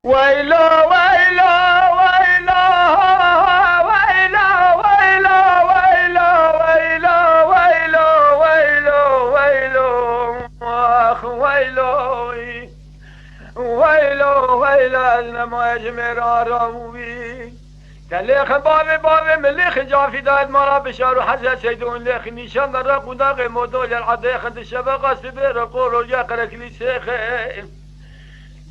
ويلا ويلا ويلا ويلا ويلا ويلا ويلا ويلا ويلا ويلا اخ ويلا ويلا ويلا لما يجمر آراموی دلیخ باب ملیخ جافی داد مرا بشار و حضرت سیدون لیخ نیشان در قداغ مدول العدیخ انتشبه سبیر قول و یقر کلیسیخ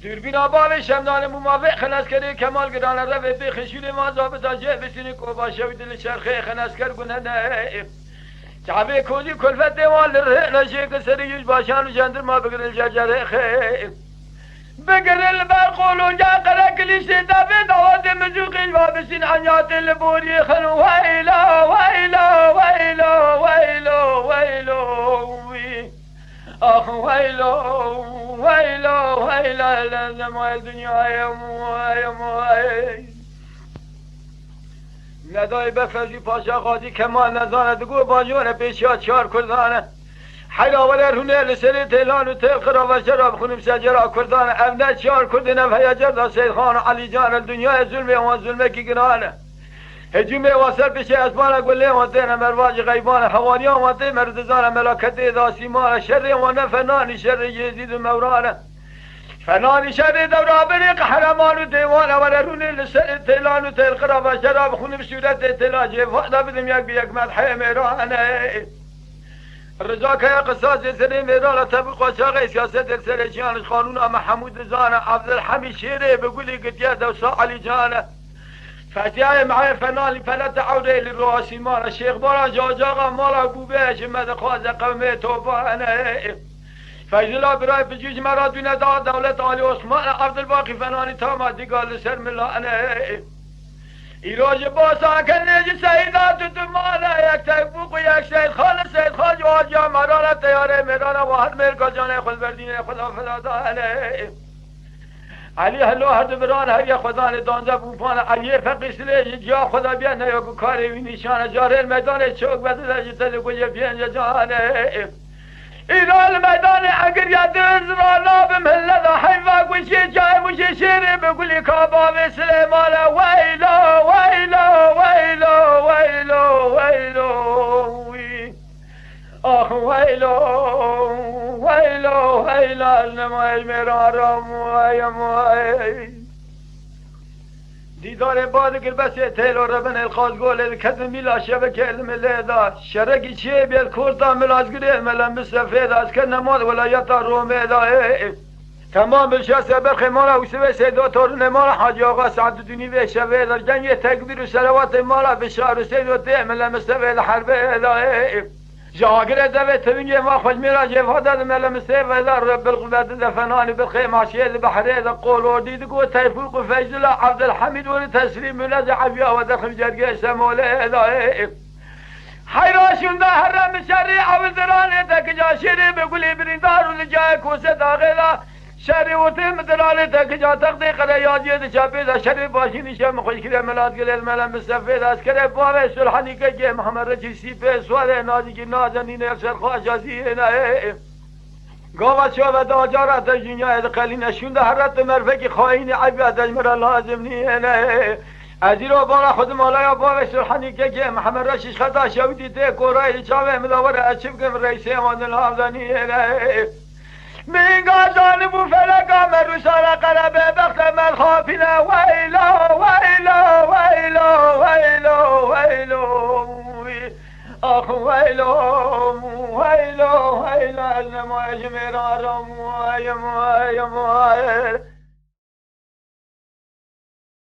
دوربین آبال شمدان موافق خنسکری کمال گران رو بخشور ما زابطا جه بسینی کوباشه و دل شرخه خنسکر گونه نه جعبه کوزی کلفت دیوال رشه کسری یوش باشان و جندر ما بگرل جرجره خیل بگرل برقول و جاقره کلیشه دفه دواد مزوقی و بسین عنیات لبوری خنو ویلا ویلا ویلا ویلا ویلا آخ ویلا ویلا ویلا لنمای دنیای موی ندای بفرزی پاشا قاضی کمان نزانه دگو باجونه پیشیا چار کردانه حیلا ولی رونه لسری تیلان و تیل قرا و شراب خونم سجرا کردانه امنه چار کردنه و هیجر دا سید خان و علی جان دنیای ظلمه و ظلمه کی گرانه هجومه واسر پیش اسمان گله و دین مرواج غیبان حواریان و دین مردزان ملاکت داسیمان شر و نفنان شر یزید و مورانه فنان شر دورا بریق حرمان و دیوان و رونه لسر تیلان و تیل قرا و شراب خونم صورت تیلاجه فقدا بدم یک بیک مدحه میرانه رضا که قصاص سر میران طبق و شاقه سیاست سر جانش قانون محمود زانه عبدالحمید شیره بگولی قدیه دوسا علی جانه فتیه معای فنان فلت عوده للرؤاسی مال الشيخ بارا جاجاقا مالا بوبه شمد خواز قومه توبانه فیضلا برای بجوج مرا دونه دولت آلی عثمان عبدالباقی فنانی تاما دیگال سر ملانه ایراج باسا کنیج سیدات دمانه یک تکبوق و یک سید خال سید خاج و آجا مرانه تیاره میرانه و هر مرکا جانه خود بردینه خدا فلادانه علی هلو هر دبران هر یک خدا دانزه بوپان علی فقیسله جا خدا بیان یا کو کاری وی نشانه جاره میدان چوک بده جتل کو بیان جانه ایران میدان اگر یاد زرانا به ملت حیوا گوشی جای موشی شیر بگولی کابا و سلیمان ویلا ویلا ویلا ویلا ویلا آخ ویلا ویلا ویلا نمای میرا رام دیدار باد گربسه تیل و ربن الخاز گوله کدم میلا شبکه علم لیدا شرکی چیه بیاد کورتا ملازگره ملم سفید از که نماد ولایت رومه دا تمام بلشاست برخمانا وسوه سیدا تورن مالا حاجی آقا سعدالدینی و شوید جنگ تکبیر و سلوات مالا بشار و سید و ته ملم سفید حربه دا جاگر دوه توینگه ما خوش میرا جفادت ملم سفید رب القوت دفنانی بالخیم عشید بحره دا قول وردید گو تیفوق و فیضلا عبدالحمید ولی تسلیم ملز عبیا و دخل جرگه سموله دا حیراشون دا حرم شری عبدالرانه تکجا شری بگولی بریندار و لجای کوسه داغلا شری و تیم دلاله تکجا تقدی قره یادیه چاپی دا شری باشینی شم خوش کره ملاد گلیل ملم سفید از کره باوه سلحانی که محمد رجی سیپه سوال نازی که نازنین افسر خواهش ازیه نه گاوه شو و داجارت دنیا قلین شونده حرت مرفق خواهین عبیت اجمر لازم نیه نه از ایرو بارا خود مولایا باوه سلحانی که محمد رشیش خطا شویدی ته کورای چاوه مداوره اچب کم رئیسه امادن حافظانیه نه من قازان بو فلقا من رسالة قلبه بخت من خافنا ويلا ويلا ويلا ويلا ويلا أخ ويلا ويلا ويلا الماء جميل رم ويا